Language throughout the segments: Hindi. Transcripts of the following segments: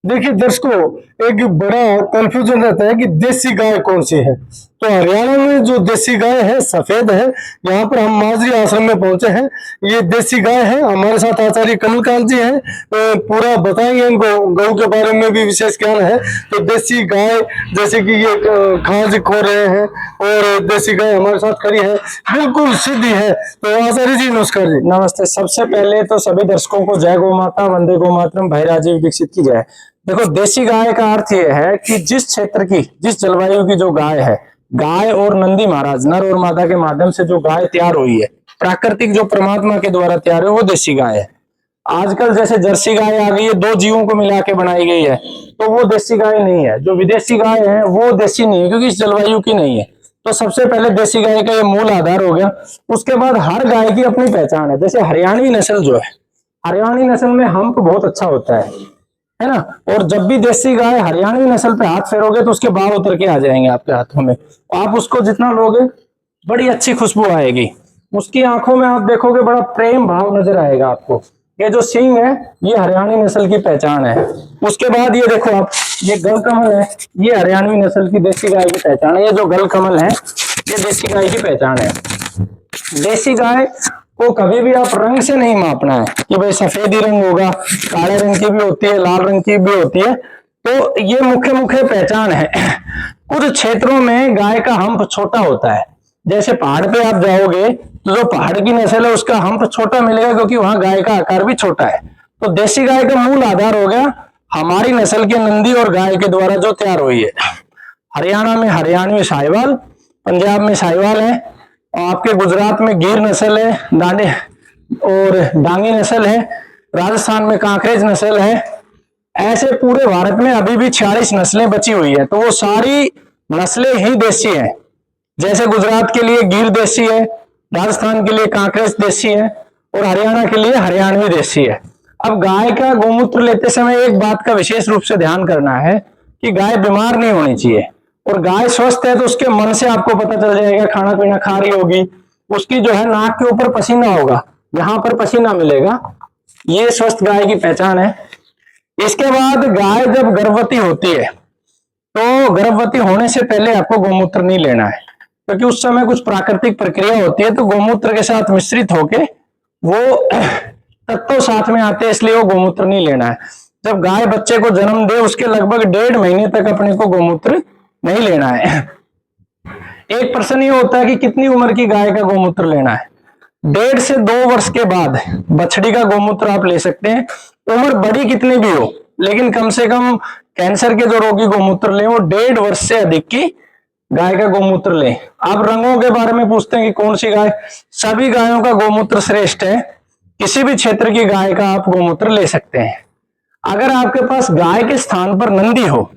देखिए दर्शकों, एक बड़ा कंफ्यूजन रहता है कि देसी गाय कौन सी है। तो हरियाणा में जो देसी गाय है सफेद है। यहाँ पर हम माजरी आश्रम में पहुंचे हैं। ये देसी गाय है। हमारे साथ आचार्य कमलकांत जी हैं। पूरा बताएंगे इनको गऊ के बारे में भी विशेष ज्ञान है। तो देसी गाय जैसे कि ये खांज खो रहे हैं और देसी गाय हमारे साथ खड़ी है, बिल्कुल सीधी है। तो आचार्य जी नमस्कार जी। नमस्ते। सबसे पहले तो सभी दर्शकों को जय गौ माता, वंदे गौ मातरम, भाई राजीव दीक्षित की जय। देखो, देसी गाय का अर्थ यह है कि जिस क्षेत्र की, जिस जलवायु की जो गाय है, गाय और नंदी महाराज नर और मादा के माध्यम से जो गाय तैयार हुई है, प्राकृतिक जो परमात्मा के द्वारा तैयार है, वो देसी गाय है। आजकल जैसे जर्सी गाय आ गई है, दो जीवों को मिला के बनाई गई है, तो वो देसी गाय नहीं है। जो विदेशी गाय है वो देसी नहीं है, क्योंकि इस जलवायु की नहीं है। तो सबसे पहले देसी गाय का ये मूल आधार हो गया। उसके बाद हर गाय की अपनी पहचान है। जैसे हरियाणवी नस्ल जो है, हरियाणवी नस्ल में हम्प बहुत अच्छा होता है ना। और जब भी देसी गाय हरियाणवी नस्ल पे हाथ फेरोगे तो उसके बाल उतर के आ जाएंगे आपके हाथों में। आप उसको जितना लोगे बड़ी अच्छी खुशबू आएगी। उसकी आंखों में आप देखोगे बड़ा प्रेम भाव नजर आएगा आपको। ये जो सींग है, ये हरियाणवी नस्ल की पहचान है। उसके बाद ये देखो आप, ये गल कमल है, ये हरियाणवी नस्ल की देसी गाय की पहचान है। ये जो गल कमल है, ये देसी गाय की पहचान है। देसी गाय को कभी भी आप रंग से नहीं मापना है कि भाई सफेद ही रंग होगा। काले रंग की भी होती है, लाल रंग की भी होती है। तो ये मुख्य मुख्य पहचान है। कुछ क्षेत्रों में गाय का हम्प छोटा होता है। जैसे पहाड़ पे आप जाओगे तो जो पहाड़ की नस्ल है उसका हम्प छोटा मिलेगा, क्योंकि वहां गाय का आकार भी छोटा है। तो देसी गाय का मूल आधार हो गया हमारी नस्ल के नंदी और गाय के द्वारा जो तैयार हुई है। हरियाणा में हरियाणवी साहिवाल, पंजाब में साहिवाल है, आपके गुजरात में गिर नस्ल है, दांडे और डांगी नस्ल है, राजस्थान में कांकरेज नस्ल है। ऐसे पूरे भारत में अभी भी 46 नस्लें बची हुई है। तो वो सारी नस्लें ही देसी हैं। जैसे गुजरात के लिए गिर देसी है, राजस्थान के लिए कांकरेज देसी है और हरियाणा के लिए हरियाणवी देसी है। अब गाय का गोमूत्र लेते समय एक बात का विशेष रूप से ध्यान करना है कि गाय बीमार नहीं होनी चाहिए। और गाय स्वस्थ है तो उसके मन से आपको पता चल जाएगा। खाना पीना खा रही होगी, उसकी जो है नाक के ऊपर पसीना होगा, यहां पर पसीना मिलेगा। ये स्वस्थ गाय की पहचान है। इसके बाद गाय जब गर्भवती होती है, तो गर्भवती होने से पहले आपको गोमूत्र नहीं लेना है, क्योंकि उस समय कुछ प्राकृतिक प्रक्रिया होती है। तो गोमूत्र के साथ मिश्रित होके वो तत्व साथ में आते हैं, इसलिए वो गोमूत्र नहीं लेना है। जब गाय बच्चे को जन्म दे उसके लगभग 1.5 महीने तक अपने को गोमूत्र नहीं लेना है। एक प्रश्न ये होता है कि कितनी उम्र की गाय का गोमूत्र लेना है। 1.5 से 2 वर्ष के बाद बछड़ी का गोमूत्र आप ले सकते हैं। उम्र बड़ी कितनी भी हो, लेकिन कम से कम कैंसर के जो रोगी गोमूत्र लें वो 1.5 वर्ष से अधिक की गाय का गोमूत्र लें। आप रंगों के बारे में पूछते हैं कि कौन सी गाय, सभी गायों का गोमूत्र श्रेष्ठ है। किसी भी क्षेत्र की गाय का आप गोमूत्र ले सकते हैं। अगर आपके पास गाय के स्थान पर नंदी हो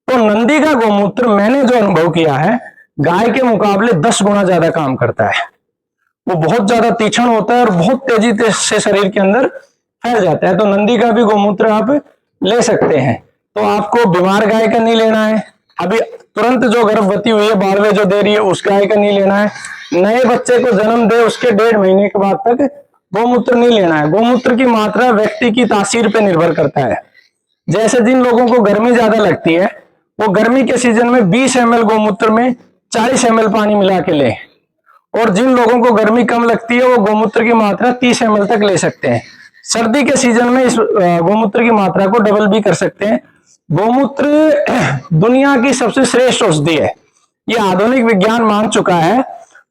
तो नंदी का गोमूत्र मैंने जो अनुभव किया है, गाय के मुकाबले 10 गुना ज्यादा काम करता है। वो बहुत ज्यादा तीक्ष्ण होता है और बहुत तेजी से शरीर के अंदर फैल जाता है। तो नंदी का भी गोमूत्र आप ले सकते हैं। तो आपको बीमार गाय का नहीं लेना है। अभी तुरंत जो गर्भवती हुई है, बारवे जो दे रही है, उस गाय का नहीं लेना है। नए बच्चे को जन्म दे उसके 1.5 महीने के बाद तक गोमूत्र नहीं लेना है। गोमूत्र की मात्रा व्यक्ति की तासीर पे निर्भर करता है। जैसे जिन लोगों को गर्मी ज्यादा लगती है, वो गर्मी के सीजन में 20 ml गोमूत्र में 40 ml पानी मिला के लें। और जिन लोगों को गर्मी कम लगती है वो गोमूत्र की मात्रा 30 ml तक ले सकते हैं। सर्दी के सीजन में इस गोमूत्र की मात्रा को डबल भी कर सकते हैं। गोमूत्र दुनिया की सबसे श्रेष्ठ औषधि है। ये आधुनिक विज्ञान मान चुका है।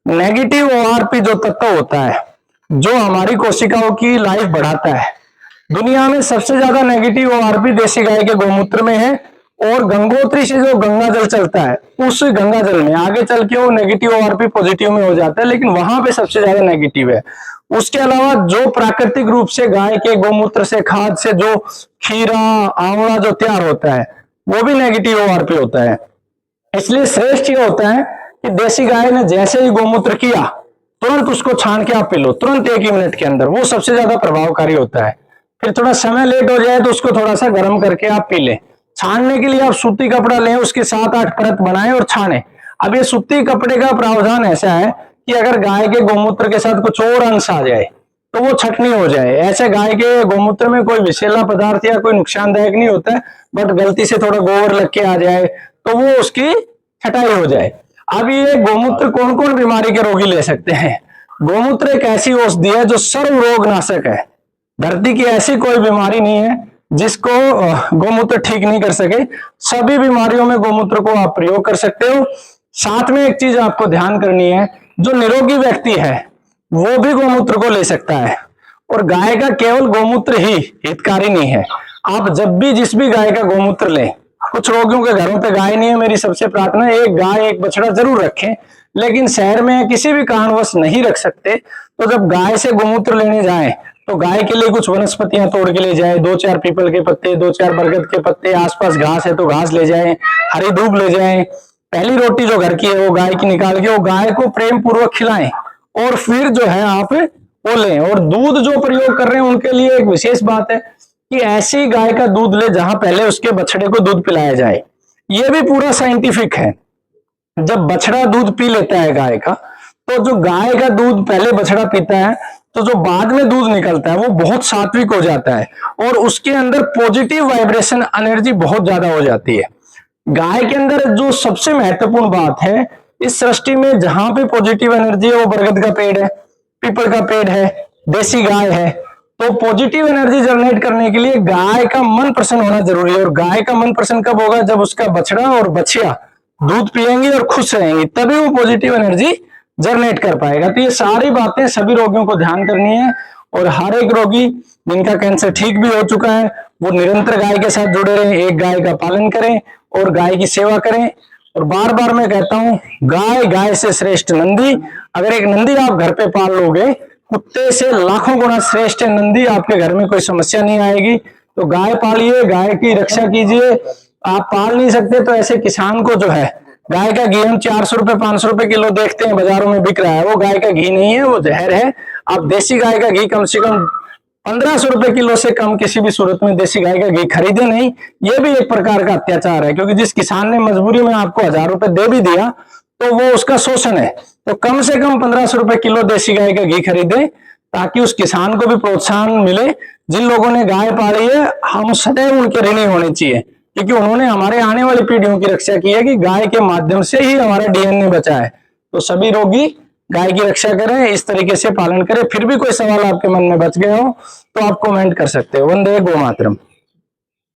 नेगेटिव ओआरपी जो तत्व होता है, जो हमारी कोशिकाओं की लाइफ बढ़ाता है, दुनिया में सबसे ज्यादा नेगेटिव ओआरपी देसी गाय के गोमूत्र में है। और गंगोत्री से जो गंगा जल चलता है, उस गंगा जल में आगे चल के वो नेगेटिव ओआरपी पॉजिटिव में हो जाता है, लेकिन वहां पे सबसे ज्यादा नेगेटिव है। उसके अलावा जो प्राकृतिक रूप से गाय के गोमूत्र से, खाद से जो खीरा आंवला जो तैयार होता है, वो भी नेगेटिव ओआरपी होता है। इसलिए श्रेष्ठ ये होता है कि देसी गाय ने जैसे ही गोमूत्र किया, तुरंत उसको छान के आप पी लो, तुरंत 1 ही मिनट के अंदर। वो सबसे ज्यादा प्रभावकारी होता है। फिर थोड़ा समय लेट हो जाए तो उसको थोड़ा सा गर्म करके आप पी लें। छानने के लिए आप सूती कपड़ा लें, उसके 7-8 परत बनाएं और छानें। अब ये सूती कपड़े का प्रावधान ऐसा है कि अगर गाय के गोमूत्र के साथ कुछ और अंश आ जाए तो वो छटनी हो जाए। ऐसे गाय के गोमूत्र में कोई विषैला पदार्थ या कोई नुकसानदायक नहीं होता है, बट गलती से थोड़ा गोबर लग के आ जाए तो वो उसकी छटाई हो जाए। अब ये गोमूत्र कौन कौन बीमारी के रोगी ले सकते हैं? गोमूत्र एक ऐसी औषधि है जो सर्व रोग नाशक है। धरती की ऐसी कोई बीमारी नहीं है जिसको गोमूत्र ठीक नहीं कर सके। सभी बीमारियों में गोमूत्र को आप प्रयोग कर सकते हो। साथ में एक चीज आपको ध्यान करनी है, जो निरोगी व्यक्ति है वो भी गोमूत्र को ले सकता है, और गाय का केवल गोमूत्र ही हितकारी नहीं है। आप जब भी जिस भी गाय का गोमूत्र लें, कुछ रोगियों के घरों पे गाय नहीं है, मेरी सबसे प्रार्थना है एक गाय एक बछड़ा जरूर रखें, लेकिन शहर में किसी भी कारणवश नहीं रख सकते तो जब गाय से गोमूत्र लेने जाएं तो गाय के लिए कुछ वनस्पतियां तोड़ के ले जाए, 2-4 पीपल के पत्ते, 2-4 बरगद के पत्ते, आसपास घास है तो घास ले जाएं, हरी दूब ले जाएं, पहली रोटी जो घर की है वो गाय की निकाल के वो गाय को प्रेम पूर्वक खिलाएं, और फिर जो है आप वो लें। और दूध जो प्रयोग कर रहे हैं उनके लिए एक विशेष बात है कि ऐसी गाय का दूध ले जहां पहले उसके बछड़े को दूध पिलाया जाए। ये भी पूरा साइंटिफिक है। जब बछड़ा दूध पी लेता है गाय का, तो जो गाय का दूध पहले बछड़ा पीता है तो जो बाद में दूध निकलता है वो बहुत सात्विक हो जाता है, और उसके अंदर पॉजिटिव वाइब्रेशन एनर्जी बहुत ज्यादा हो जाती है। गाय के अंदर जो सबसे महत्वपूर्ण बात है इस सृष्टि में, जहां पे पॉजिटिव एनर्जी है वो बरगद का पेड़ है, पीपल का पेड़ है, देसी गाय है। तो पॉजिटिव एनर्जी जनरेट करने के लिए गाय का मन प्रसन्न होना जरूरी है। और गाय का मन प्रसन्न कब होगा? जब उसका बछड़ा और बछिया दूध पिएंगे और खुश रहेंगे, तभी वो पॉजिटिव एनर्जी जनरेट कर पाएगा। तो ये सारी बातें सभी रोगियों को ध्यान करनी है, और हर एक रोगी जिनका कैंसर ठीक भी हो चुका है वो निरंतर गाय के साथ जुड़े रहें, एक गाय का पालन करें और गाय की सेवा करें। और बार बार मैं कहता हूं, गाय गाय से श्रेष्ठ नंदी। अगर एक नंदी आप घर पे पाल लोगे, कुत्ते से लाखों गुना श्रेष्ठ है नंदी, आपके घर में कोई समस्या नहीं आएगी। तो गाय पालिए, गाय की रक्षा कीजिए। आप पाल नहीं सकते तो ऐसे किसान को जो है, गाय का घी हम 400 रुपए 500 रुपए किलो देखते हैं बाजारों में बिक रहा है, वो गाय का घी नहीं है, वो जहर है। आप देसी गाय का घी कम से कम 1500 रुपए किलो से कम किसी भी सूरत में देसी गाय का घी खरीदे नहीं। ये भी एक प्रकार का अत्याचार है, क्योंकि जिस किसान ने मजबूरी में आपको 1000 रुपए दे भी दिया तो वो उसका शोषण है। तो कम से कम 1500 रुपए किलो देसी गाय का घी खरीदे, ताकि उस किसान को भी प्रोत्साहन मिले। जिन लोगों ने गाय पाली है हम सदैव उनके ऋणी होने चाहिए, क्योंकि उन्होंने हमारे आने वाली पीढ़ियों की रक्षा की है, कि गाय के माध्यम से ही हमारा डीएनए बचा है। तो सभी रोगी गाय की रक्षा करें, इस तरीके से पालन करें। फिर भी कोई सवाल आपके मन में बच गया हो तो आप कमेंट कर सकते हो। वंदे गो मातरम।